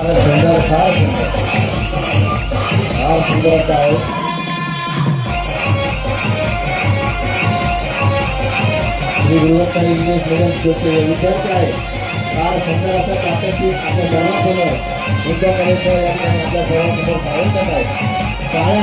सुंदर फार सुंदर असं आहे. श्री गुरुदत्त इंग्लिश मीडियम विद्यार्थी आहे. फार सुंदर असं प्रात्यक्षिक आपल्या सर्वांसमोर मुद्दा करायचं या ठिकाणी आपल्या सर्वांसमोर सादर करत आहे.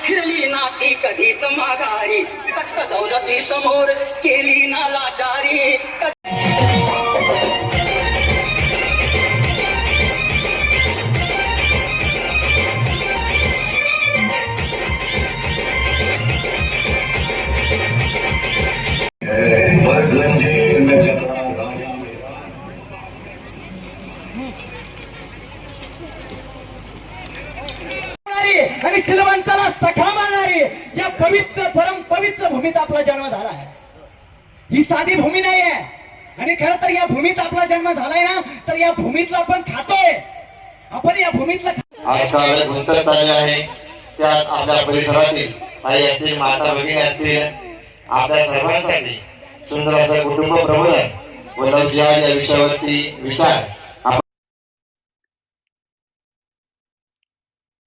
फिरली ना ती कधीच माघारी तख्त दौलती समोर केली ना लाचारी. आणि श्रीमंताला सखा मानणारी या पवित्र परम पवित्र भूमीत आपला जन्म झाला आहे. ही साधी भूमी नाही आहे. आणि खरं तर या भूमीत आपला जन्म झालाय ना, तर या भूमीतला आपण खातोय. आपण या भूमीतला आजकाल गुंतत चालले आहे. त्याच आपल्या परिसरातील आई असतील, माता भगिनी असतील, आपल्या सर्वांसाठी सुंदर असं कुटुंब प्रबोधन व लवजिया या विषयावरती विचार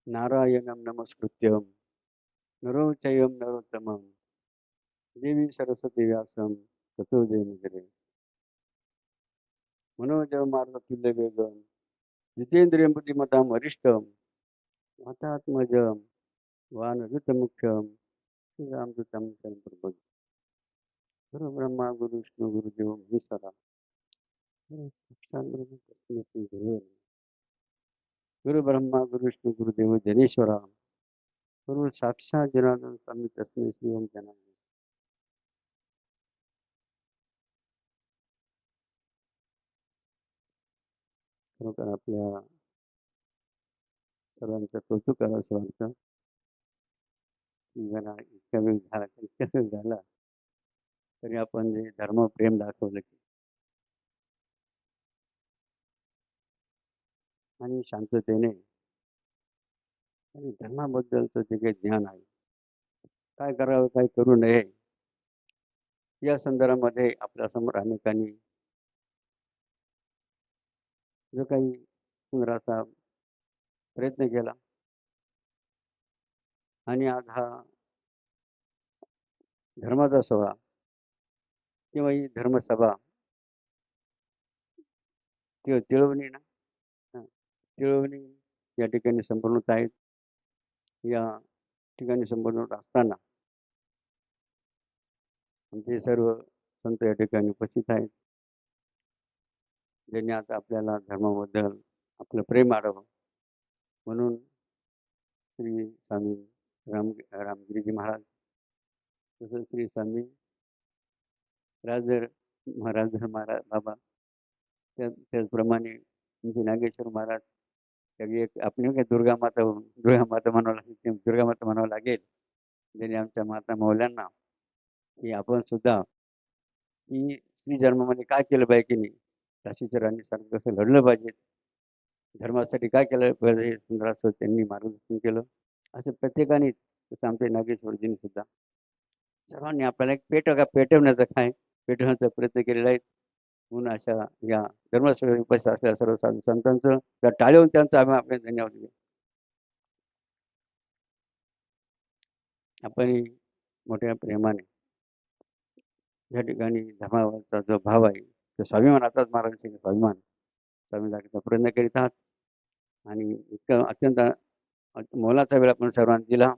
नारायणं नमस्कृत्यं नरो चैवं नरोत्तमं देवी सरस्वती व्यासं ततो जयमुदीरये. मनोजव मारुततुल्य वेगं जितेंद्रियं बुद्धिमतां वरिष्ठं वातात्मजं वानरयुतमुख्यं श्रीरामदूतं शरणं प्रपद्ये. गुरु ब्रह्मा गुरु विष्णु गुरुदेव महेश्वरा गुरु साक्षात् ब्रह्म तस्मै श्री गुरुवे नमः. गुरु ब्रह्मा गुरु विष्णु गुरुदेव जनेश्वरा गुरु साक्षात जनार्दन स्वामी तस्मै श्री ओम जनार्दन. खरोखर आपल्या सर्वांचं कौतुक करावं असं वाटतं. जरा इतका वेळ झाला तरी आपण जे धर्मप्रेम दाखवलं की आणि शांततेने आणि धर्माबद्दलचं जे काही ज्ञान आहे, काय करावं काय करू नये या संदर्भामध्ये आपल्यासमोर अनेकांनी जो काही सुंदराचा प्रयत्न केला. आणि आज हा धर्माचा सोहळा किंवा ही धर्मसभा किंवा तिळवणी ना तिळवणी या ठिकाणी संपन्न होत आहेत. या ठिकाणी संपन्न होत असताना आमचे सर्व संत या ठिकाणी उपस्थित आहेत, ज्यांनी आता आपल्याला धर्माबद्दल आपलं प्रेम वाढावं म्हणून श्री स्वामी रामगिरीजी महाराज, तसंच श्री स्वामी राजर महाराज बाबा, त्याचप्रमाणे म्हणजे नागेश्वर महाराज, त्याची एक आपली काय दुर्गा माता म्हणावं लागेल, दुर्गा माता म्हणावं लागेल, ज्यांनी आमच्या माता मौल्यांना की आपण सुद्धा की स्त्री जन्मामध्ये काय केलं पाहिजे की नाही, झाशीच्या राणीसारखं कसं लढलं पाहिजे, धर्मासाठी काय केलं पाहिजे, सुंदर असं त्यांनी मार्गदर्शन केलं. असं प्रत्येकाने, जसं आमच्या नागेश्वरजींनी सुद्धा सर्वांनी आपल्याला एक पेटवण्याचा प्रयत्न केलेला आहे. म्हणून अशा या धर्मसभेत उपस्थित असलेल्या सर्व साधू संतांचं त्या टाळ्यावरून त्यांचं आम्ही आपले धन्यवाद देऊ. आपण मोठ्या प्रेमाने या ठिकाणी धर्मावरचा जो भाव आहे तो स्वाभिमान, आताच महाराजांचे स्वाभिमान स्वामी दाखवण्याचा प्रयत्न करीत आहात. आणि इतकं अत्यंत मोलाचा वेळ आपण सर्वांना दिला.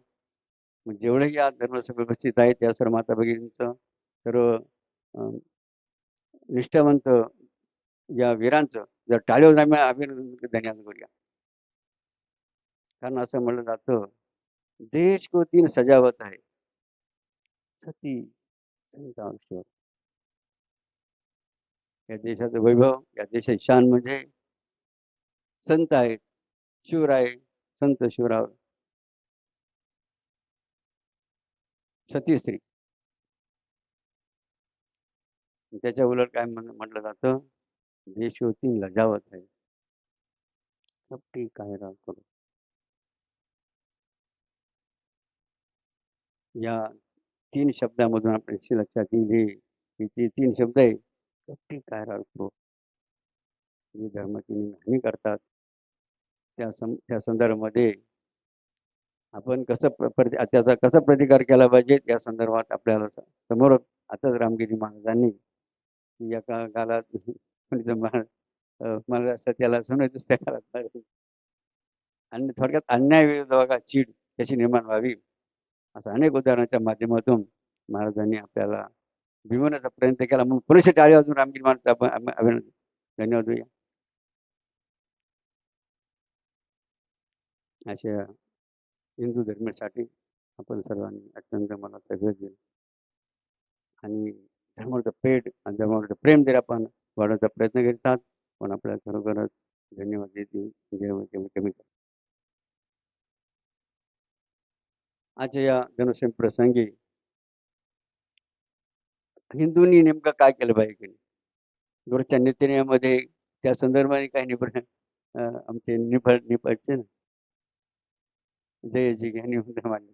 मग जेवढे या धर्मसभेत उपस्थित आहेत त्या सर्व माता भगिनींचं, सर्व निष्ठावंत या वीरांचं जर टाळीवर आम्ही अभिनंदन धन्यवाद करूया. कारण असं म्हणलं जातं, देश को तीन सजावत आहे, सती संतांश्वर. या देशाचं वैभव, या देशाची शान म्हणजे संत आहेत, शिवराय, संत शिवराय, सतीश्री. त्याच्या उलट काय म्हटलं जातं, देश होती लजावत आहे. कपटी काय राव करू. या 3 शब्दामधून आपल्या लक्षात येईल हे जे 3 शब्द आहे, कपटी काय राव करू. जे धर्माची हानी करतात त्या संदर्भामध्ये आपण कसं त्याचा कसा प्रतिकार केला पाहिजे या संदर्भात आपल्याला समोर आताच रामगिरी महाराजांनी एका काळात म्हणजे मला असं त्याला समज दुसऱ्या काळात पाहिजे. आणि थोडक्यात अन्याय विरुद्ध बघा चीड कशी निर्माण व्हावी असं अनेक उदाहरणाच्या माध्यमातून महाराजांनी आपल्याला भिवण्याचा प्रयत्न केला. म्हणून पुरेशी टाळी वाजून रामगिरी महाराज आपण अभिनंदन धन्यवाद देऊया. अशा हिंदू धर्मासाठी आपण सर्वांनी अत्यंत मला सगळं दिलं आणि धर्माचं पेट आणि धर्माचं प्रेम जर आपण वाढवण्याचा प्रयत्न करतात पण आपल्याला खरोखरच धन्यवाद देते कमी. आजच्या या जनसेम प्रसंगी हिंदूंनी नेमकं काय केलं पाहिजे की नाही. रोजच्या नित्यनियमामध्ये त्या संदर्भाने काही आमचे निपटचे ना जय जी ज्ञानी मानले.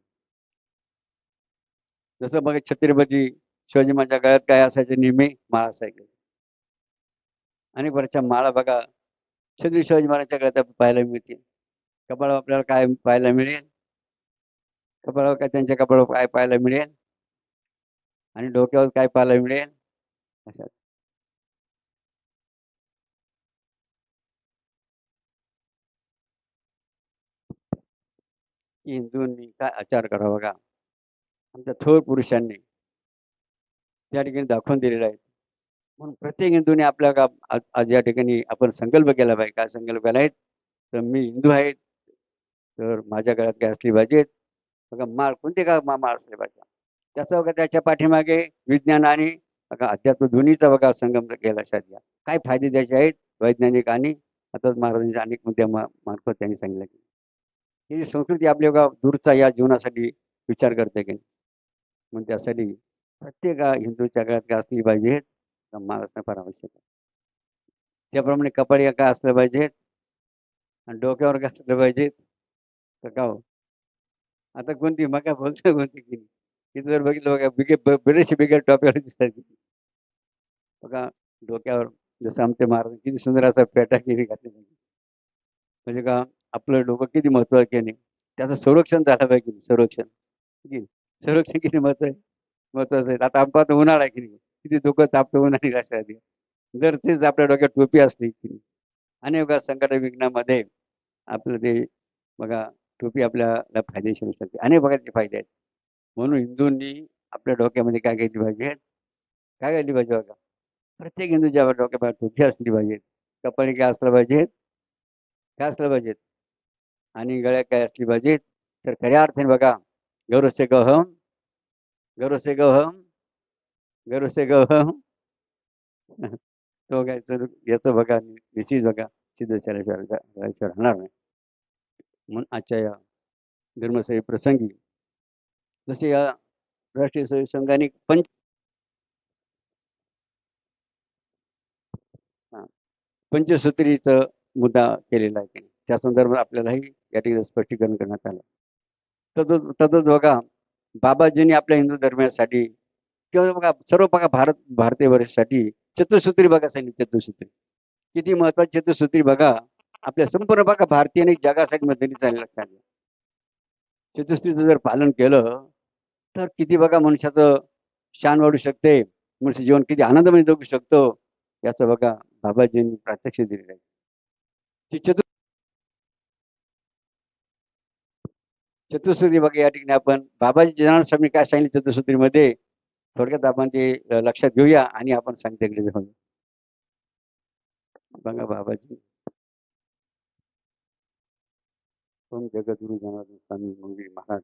जसं बघा छत्रपती शिवाजी महाराजांच्या काळात काय असायचे नेहमी माळा असायचे. अनेक वर्षाच्या माळा बघा छत्रपती शिवाजी महाराजांच्या काळात पाहायला मिळते. कपाळावर आपल्याला काय पाहायला मिळेल. कपाळावर काय त्यांच्या कपाळावर काय पाहायला मिळेल आणि डोक्यावर काय पाहायला मिळेल. अशा हिंदूंनी काय आचार करावा बघा आमच्या थोर पुरुषांनी त्या ठिकाणी दाखवून दिलेलं आहे. म्हणून प्रत्येक हिंदूने आपल्या आज या ठिकाणी आपण संकल्प केला पाहिजे. काय संकल्प केला आहे तर मी हिंदू आहे तर माझ्या घरात काय असली पाहिजेत बघा माळ कोणते का माळ असले पाहिजे. त्याचा बघा त्याच्या पाठीमागे विज्ञान आणि बघा अध्यात्म दोन्हीचा बघा संगम केला साध्या काय फायदे त्याचे आहेत वैज्ञानिक आणि आता महाराजांच्या अनेक मुद्द्या मार्फत त्यांनी सांगितलं की ही संस्कृती आपल्या बघा दूरचा या जीवनासाठी विचार करते की म्हणून त्यासाठी प्रत्येक हिंदूच्या घरात काय असली पाहिजे माळ असणं फार आवश्यक आहे. त्याप्रमाणे कपाळी काय असलं पाहिजे आणि डोक्यावर काय असलं पाहिजे तर का हो आता कोणती मग काय बोलतो कोणती की तिथं जर बघितलं बघा बरेचसे बिगर टॉपिकवर दिसतात बघा डोक्यावर जसं आमचे महाराज किती सुंदर असा पेटा किती घातली म्हणजे का आपलं डोकं किती महत्वाचं की नाही त्याचं संरक्षण झालं पाहिजे की संरक्षण संरक्षण किती महत्वाचं आहे. आता आपण उन्हाळा आहे की नाही किती डोकं तापतं उन्हाळी राष्ट्रवादी जर तेच आपल्या डोक्यात टोपी असली की नाही अनेक संकट विघ्नामध्ये आपलं ते बघा टोपी आपल्याला फायदेशीर होऊ शकते. अनेक प्रकारचे फायदे आहेत. म्हणून हिंदूंनी आपल्या डोक्यामध्ये काय केली पाहिजे काय केली पाहिजे बघा प्रत्येक हिंदूच्या डोक्यामध्ये टोपी असली पाहिजे. कपाळी काय असलं पाहिजे काय असलं पाहिजेत आणि गळ्यात काय असली पाहिजे तर खऱ्या अर्थाने बघा गौरवसे गहम गौरवसे गहम गौरवसे गहम तो काय तर याचं बघा निश्चित बघा सिद्धेश्वराच्या राहणार नाही. म्हणून आजच्या या धर्मसेवी प्रसंगी जसे या राष्ट्रीय सेवी संघाने पंचसूत्रीचा मुद्दा केलेला आहे त्या संदर्भात आपल्यालाही या ठिकाणी स्पष्टीकरण करण्यात आलं. तसंच बघा बाबाजींनी आपल्या हिंदू धर्मासाठी किंवा बघा सर्व बघा भारतीय वर्षासाठी चतुसूत्री बघा सांगितली. चतुसूत्री किती महत्वाची चतुसूत्री बघा आपल्या संपूर्ण बघा भारतीय आणि जगासाठी मदतीने चालू लक्षात घ्या. चतुसूत्रीचं जर पालन केलं तर किती बघा मनुष्याचं शान वाढू शकते मनुष्य जीवन किती आनंदमय जगू शकतो याचं बघा बाबाजींनी प्रात्यक्ष दिलेलं आहे. चतुसूत्री बघा या ठिकाणी आपण बाबाजी जनार्दन काय सांगितले चतुसूत्रीमध्ये थोडक्यात आपण ते लक्षात घेऊया आणि आपण सांगते जाऊन बघा बाबाजी ओम जगद्गुरु जनार्दन स्वामी मंदिर महाराज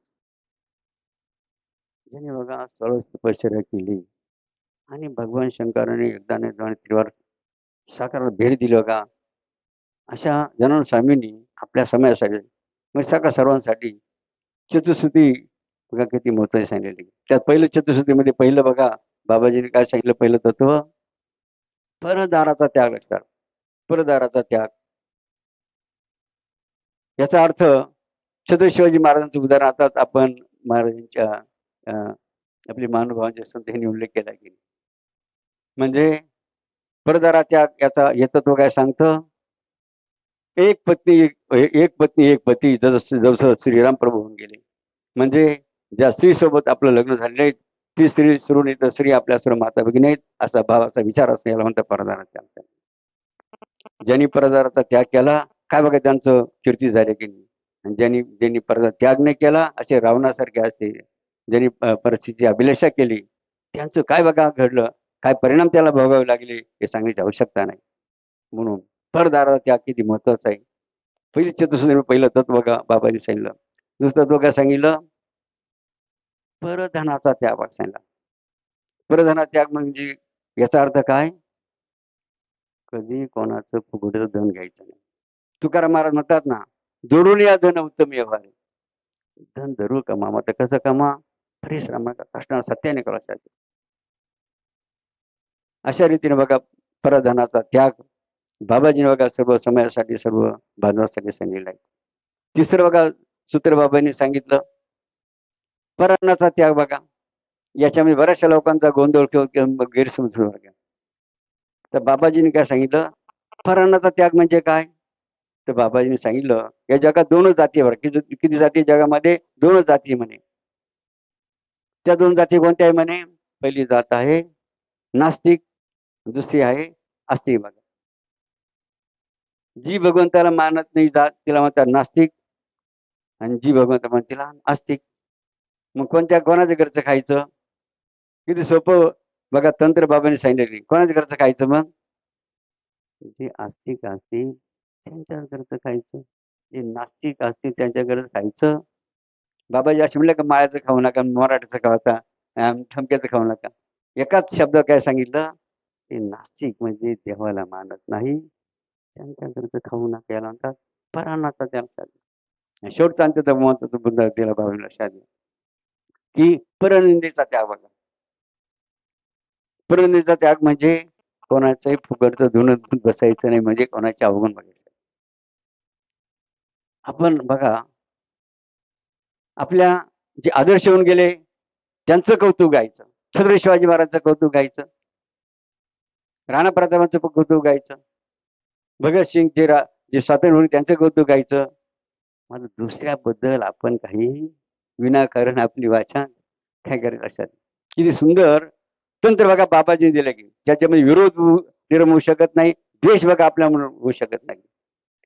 ज्याने बघा सर्व तपश्चर्या केली आणि भगवान शंकराने एकदा त्रिवार साकाराला भेट दिली बघा अशा जनार्दन स्वामींनी आपल्या समाजासाठी म्हणजे सर्वांसाठी चतुसूत्री बघा किती महत्त्वाची सांगितलेली. त्यात पहिलं चतुसूत्रीमध्ये पहिलं बघा बाबाजीने काय सांगितलं पहिलं तत्व परदाराचा त्याग लक्षात परदाराचा त्याग याचा अर्थ छत्रपती शिवाजी महाराजांचं उदाहरण आताच आपण महाराजांच्या आपली महानुभावांच्या संतांनी उल्लेख केला की म्हणजे परदारा त्याग याचा हे तत्व काय सांगतं? एक पत्नी एक पती जसं जसं श्रीराम प्रभू होऊन गेले. म्हणजे ज्या स्त्री सोबत आपलं लग्न झालेलं आहे ती स्त्री सोडून इतर स्त्री आपल्या सर्व माता भगिनी आहेत असा भावाचा विचार असतो. याला म्हणतात परदारा त्याग. ज्यांनी परदाराचा त्याग केला काय बघा त्यांचं कीर्ती झाली की नाही. आणि ज्यांनी ज्यांनी परदा त्याग नाही केला असे रावणासारखे असते. ज्यांनी परिस्थितीची अभिलाषा केली त्यांचं काय बघा घडलं, काय परिणाम त्याला भोगावे लागले हे सांगण्याची आवश्यकता नाही. म्हणून परदाराचा त्याग किती महत्वाचा आहे. पहिली चतुर्सूत्री पहिलं तत्व बघा बाबांनी सांगितलं. दुसरं तत्व काय सांगितलं? परधनाचा त्याग सांगितला. परधना त्याग म्हणजे याचा अर्थ काय? कधी कोणाचं फुगडं धन घ्यायचं नाही. तुकाराम महाराज म्हणतात ना, जोडून या धन उत्तम व्यवहार. धन जरूर कमा, मग कसं कमा? परिश्रम कष्टाने सत्याने करायचं. अशा रीतीने बघा परधनाचा त्याग बाबाजीने बघा सर्व समाजासाठी सर्व बांधवासाठी सांगितलं आहे. तिसरं बघा सूत्र बाबांनी सांगितलं परान्नाचा त्याग. बघा याच्यामध्ये बऱ्याचशा लोकांचा गोंधळ किंवा गैरसमज होऊ लागला. तर बाबाजीने काय सांगितलं? परान्नाचा त्याग म्हणजे काय? तर बाबाजीने सांगितलं या जगात दोनच जाती आहे. बरं किती जाती जगामध्ये? दोनच जाती म्हणे. त्या दोन जाती कोणत्या आहे म्हणे? पहिली जात आहे नास्तिक, दुसरी आहे आस्तिक. बघा जी भगवंताला मानत नाही जात तिला म्हणतात नास्तिक आणि जी भगवंत म्हणतात तिला आस्तिक. मग कोणाच्या घरचं खायचं? किती सोपं बघा तंत्र बाबांनी सांगितलं. कोणाच्या घरचं खायचं? मग जे आस्तिक असतील त्यांच्या घरचं खायचं, जे नास्तिक असतील त्यांच्या घरचं खायचं. बाबाजी असे म्हणले का माळ्याचं खाऊ नका, मराठीचं खावाचा, ठमक्याचं खाऊ नका. एकाच शब्द काय सांगितलं? ते नास्तिक म्हणजे देवाला मानत नाही त्यांच्या घरचं खाऊ नका. याला म्हणतात परान्नाचा त्याग. शेवटचा अंत म्हणतो बुद्ध दिला बाबांनी लक्षात द्या की परनिंदेचा त्याग. बघा परनिंदेचा त्याग म्हणजे कोणाचंही फुगडचं धुणं बसायचं नाही, म्हणजे कोणाचे अवगुण बघायचं. आपण बघा आपल्या जे आदर्श होऊन गेले त्यांचं कौतुक गायचं. छत्रपती शिवाजी महाराजांचं कौतुक गायचं, राणा प्रतापांचं कौतुक गायचं, भगतसिंग जे स्वातंत्र्य होईल त्यांचं कौतुक गायचं. मला दुसऱ्याबद्दल आपण काही विनाकारण आपली वाचा काय करायचं. अशा किती सुंदर तंत्र बघा बाबाजी दिलं की ज्याच्यामध्ये विरोध निर्माण होऊ शकत नाही, द्वेष बघा आपल्या होऊ शकत नाही.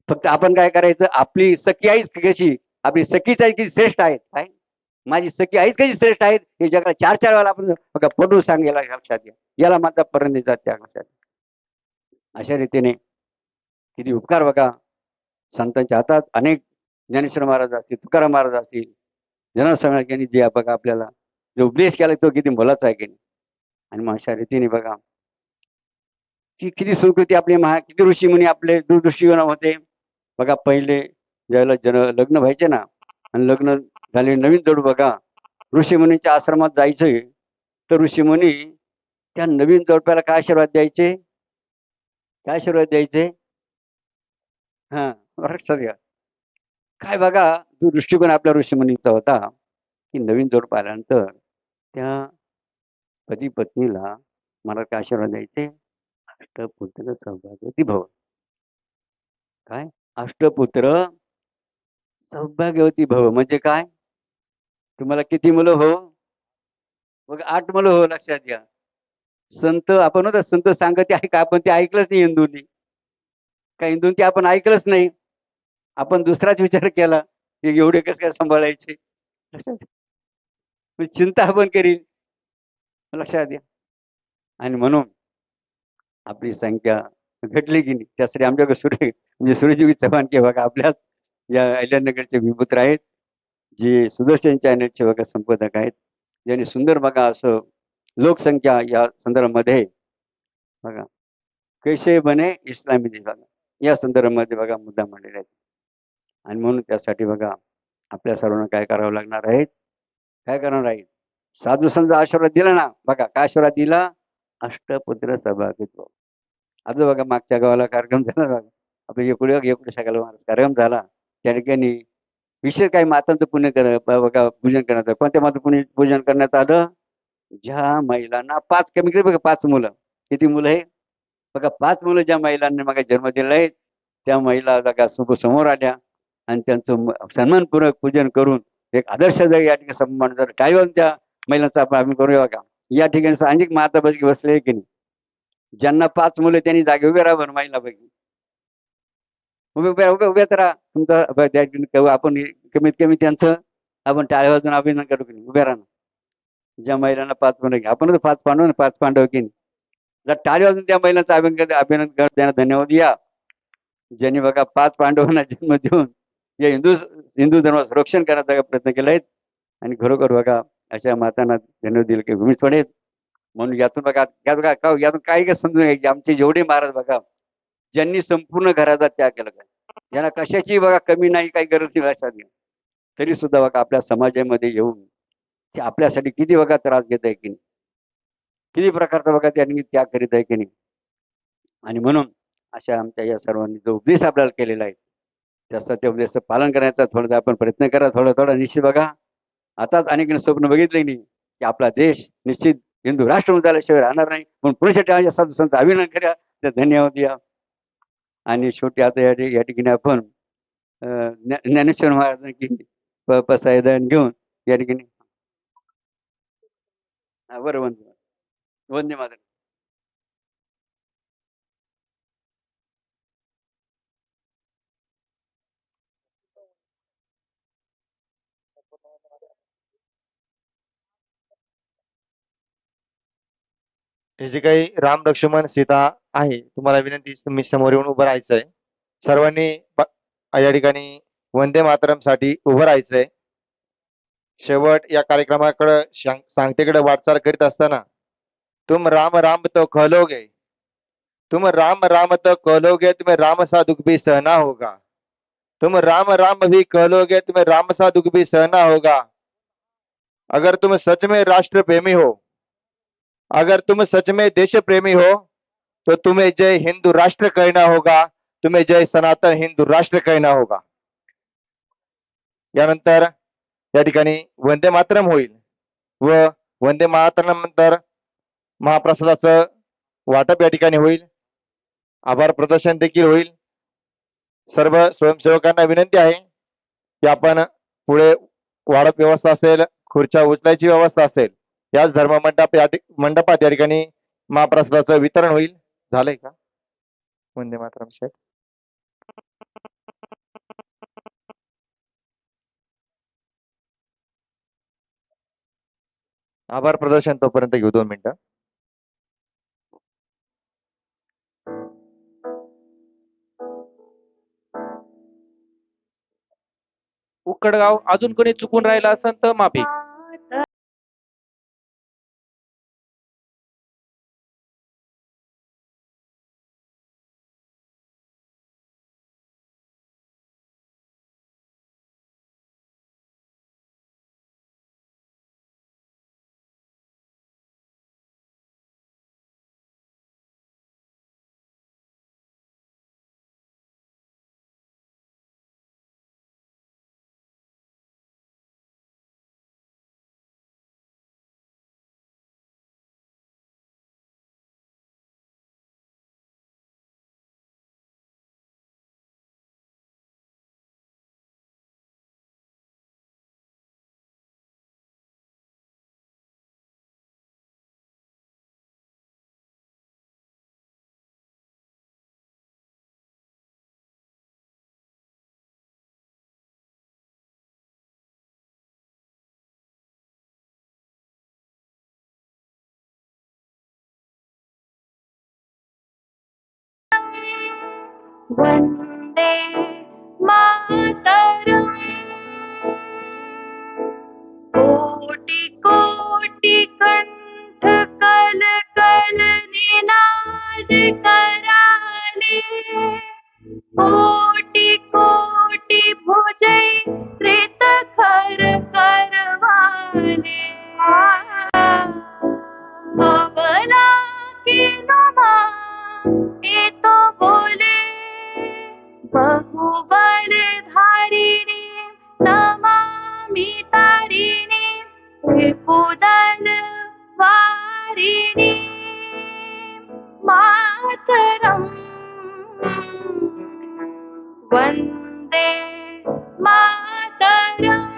फक्त आपण काय करायचं? आपली सखी आईच कशी, आपली सखीच आई किती श्रेष्ठ आहेत, काय माझी सखी आईच कशी श्रेष्ठ आहेत हे जगाला चार चार वेळा आपण बघा पटवून सांगायला लक्षात घ्या. याला मात्र परनिंदेचा त्याग लक्षात. अशा रीतीने किती उपकार बघा संतांच्या हातात. अनेक ज्ञानेश्वर महाराज असतील, तुकाराम महाराज असतील, जनसंघाने जे बघा आपल्याला जो उपदेश केला तो किती मोलाचा आहे की नाही. आणि मग अशा रीतीने बघा की किती संस्कृती आपली किती ऋषीमुनी आपले दूरदृष्टीकोन होते. बघा पहिले ज्यावेळेला लग्न व्हायचे ना आणि लग्न झाले नवीन जोड बघा ऋषीमुनींच्या आश्रमात जायचंय तर ऋषीमुनी त्या नवीन जोडप्याला काय आशीर्वाद द्यायचे? काय आशीर्वाद द्यायचे? हा लक्षात घ्या. काय बघा जो दृष्टिकोन आपल्या ऋषीमुनींचा होता की नवीन जोड पाहिल्यानंतर त्या पती पत्नीला मला काय आशीर्वाद द्यायचे? अष्टपुत्र सौभाग्यवती भव. काय? अष्टपुत्र सौभाग्यवती भव म्हणजे काय? तुम्हाला किती मुलं हो? बघ 8 मुलं हो. लक्षात घ्या. संत आपण होता संत सांगते आहे का? आपण ते ऐकलंच नाही हिंदूंनी. का हिंदूंनी ते आपण ऐकलंच नाही. आपण दुसराच विचार केला की एवढे कसं काय सांभाळायचे. चिंता आपण करील. लक्षात घ्या. आणि म्हणून आपली संख्या घटली की नाही त्यासाठी आमच्याकडे म्हणजे सूर्यजीवी चव्हाण के बघा आपल्याच या अहिल्यानगरचे विभूत्र आहेत जे सुदर्शन चॅनलचे बघा संपादक आहेत ज्यांनी सुंदर बघा असं लोकसंख्या या संदर्भामध्ये बघा कैसे बने इस्लामी देश बघा या संदर्भामध्ये बघा मुद्दा मांडलेला आहे. आणि म्हणून त्यासाठी बघा आपल्या सर्वांना काय करावं लागणार आहे? काय करणार आहे? साधू संत आशीर्वाद दिला ना बघा काय आशीर्वाद दिला? अष्टपुत्र सौभाग्यवती. आता बघा मागच्या गावाला कार्यक्रम झाला बघा आपल्या एकुड्या सगळ्याला कार्यक्रम झाला त्या ठिकाणी विशेष काही मातांचं पुण्य बघा पूजन करण्यात आलं. कोणत्या माता पूजन करण्यात आलं? ज्या महिलांना पाच, कमी कमी बघा 5 मुलं. किती मुलं आहे बघा? 5 मुलं ज्या महिलांनी मग जन्म दिला आहे त्या महिला बघा समोर आल्या आणि त्यांचं सन्मानपूर्वक पूजन करून एक आदर्श जर या ठिकाणी सन्मान जर काय होऊन त्या महिलांचा आपण आम्ही करूया बघा. या ठिकाणी अनेक माता बसले की नाही, ज्यांना 5 मुलं त्यांनी जागे उभे राहा बरं महिलापैकी. उभ्या तर राहा. तुमचं त्या ठिकाणी आपण कमीत कमी त्यांचं आपण टाळ्या वाजून अभिनंदन करू की नाही? उभ्या राहा. ज्या महिलांना 5 मुलं घ्या, आपण 5 पांडव 5 पांडव की नाही, जर टाळी वाजून त्या महिलांचं अभिनंदन त्यांना धन्यवाद या, ज्यांनी बघा 5 पांडवांना जन्म देऊन या हिंदू धर्माचं संरक्षण करण्याचा प्रयत्न केला आहे. आणि खरोखर बघा अशा मातांना धन्यवाद दिले की भूमीच पडेल. म्हणून यातून बघा यातून काही काय समजून घ्यायचे. आमचे जेवढे महाराज बघा ज्यांनी संपूर्ण घराचा त्याग केला, काय ज्यांना कशाची बघा कमी नाही, काही गरज नाही लक्षात घ्या, तरी सुद्धा बघा आपल्या समाजामध्ये येऊन ते आपल्यासाठी किती बघा त्रास घेत आहे की नाही, किती प्रकारचा बघा त्यांनी त्याग करीत आहे की नाही. आणि म्हणून अशा आमच्या या सर्वांनी जो उपदेश आपल्याला केलेला आहे त्याचा त्या उपदेशाचं पालन करण्याचा थोडा आपण प्रयत्न करा. थोडा निश्चित बघा आताच अनेक स्वप्न बघितले नाही की आपला देश निश्चित हिंदू राष्ट्र झाल्याशिवाय राहणार नाही. म्हणून पुरुषाच्या साधू संत अभिनंदन करा, तर धन्यवाद या. आणि शेवटी आता या ठिकाणी आपण ज्ञानेश्वर महाराजांची पसायदान घेऊन या ठिकाणी बरं वंदे मातरम. हे जे काही राम लक्ष्मण सीता आहे, तुम्हाला विनंती तुम्ही समोर येऊन उभं राहायचंय. सर्वांनी या ठिकाणी वंदे मातरम साठी उभं राहायचंय. शेवट या कार्यक्रमाकडे सांगतेकडे वाटचाल करीत असताना तुम राम राम तो कहलोगे, तुम राम राम तो कहलोगे, तुम्हें राम सा दुख भी सहना होगा. तुम राम राम भी कहलोगे, तुम्हें राम सा दुख भी सहना होगा. अगर तुम सच में राष्ट्र प्रेमी हो, अगर तुम सच में देश प्रेमी हो, तो तुम्हें जय हिंदू राष्ट्र कहना होगा, तुम्हें जय सनातन हिंदू राष्ट्र कहना होगा. यानंतर या ठिकाणी वंदे मातरम होईल व वंदे मातरम नंतर महाप्रसादाचं वाटप या ठिकाणी होईल. आभार प्रदर्शन देखील होईल. सर्व स्वयंसेवकांना विनंती आहे की आपण पुढे वाढप व्यवस्था असेल, खुर्च्या उचलायची व्यवस्था असेल, याच मंडपात या ठिकाणी महाप्रसादाचं वितरण होईल. झालंय का वंदे मातरम साहेब? आभार प्रदर्शन तोपर्यंत घेऊ 2 मिनिटं. उक्कडगाव अजून कोणी चुकून राहिला असेल तर माफी. वंदे मातरम. कोटि कोटि कंठ कल कल निनाद कराने, कोटि कोटि भुजै कृत खर करवाने. अबला के नुमा ये तो बोले बहुबलधारी वन्दे मातरम्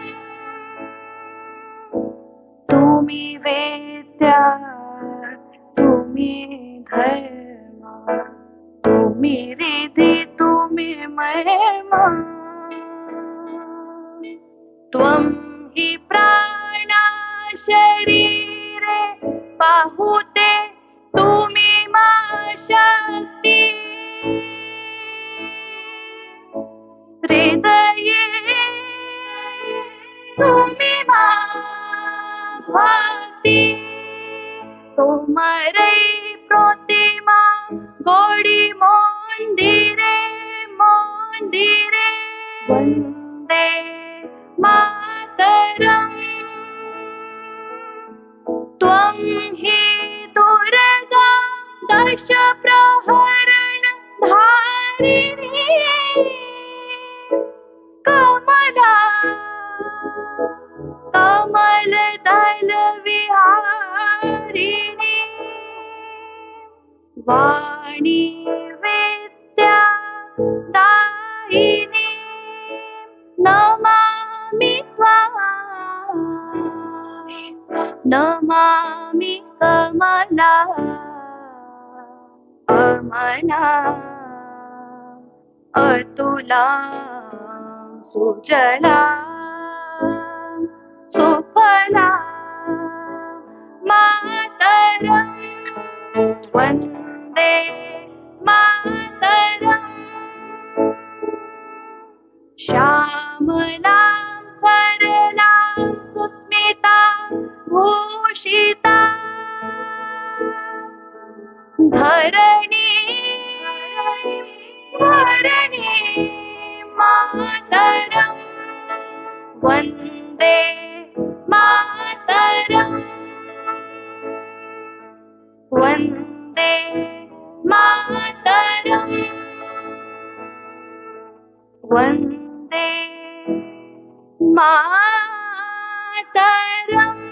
तुम्ही वेद्या तुम्ही धर्म तुम्ही रिधी तुम्ही महिमा त्वं हि प्राणा शरीरे पाहुते तुम्ही मा शक्ती हृदये तुम्ही मा भक्ती तोमरै प्रतिमा गोडी मोंदिरे मोंदिरे वन्दे मातरम् त्वं हि दुर्गा दश प्रहरण धारिणी कमला कमलदल विहारिणी वाणी विद्या दायिनी नमामि त्वां नमामि कमला अमला अतुला सुजला सुफला मातरम् वन्दे मातरम् श्यामलां सरलां सुस्मिता भूषिता धरणी धरणी मातरम् वन्दे मातरम् वन्दे मातरम् वन्दे मातरम्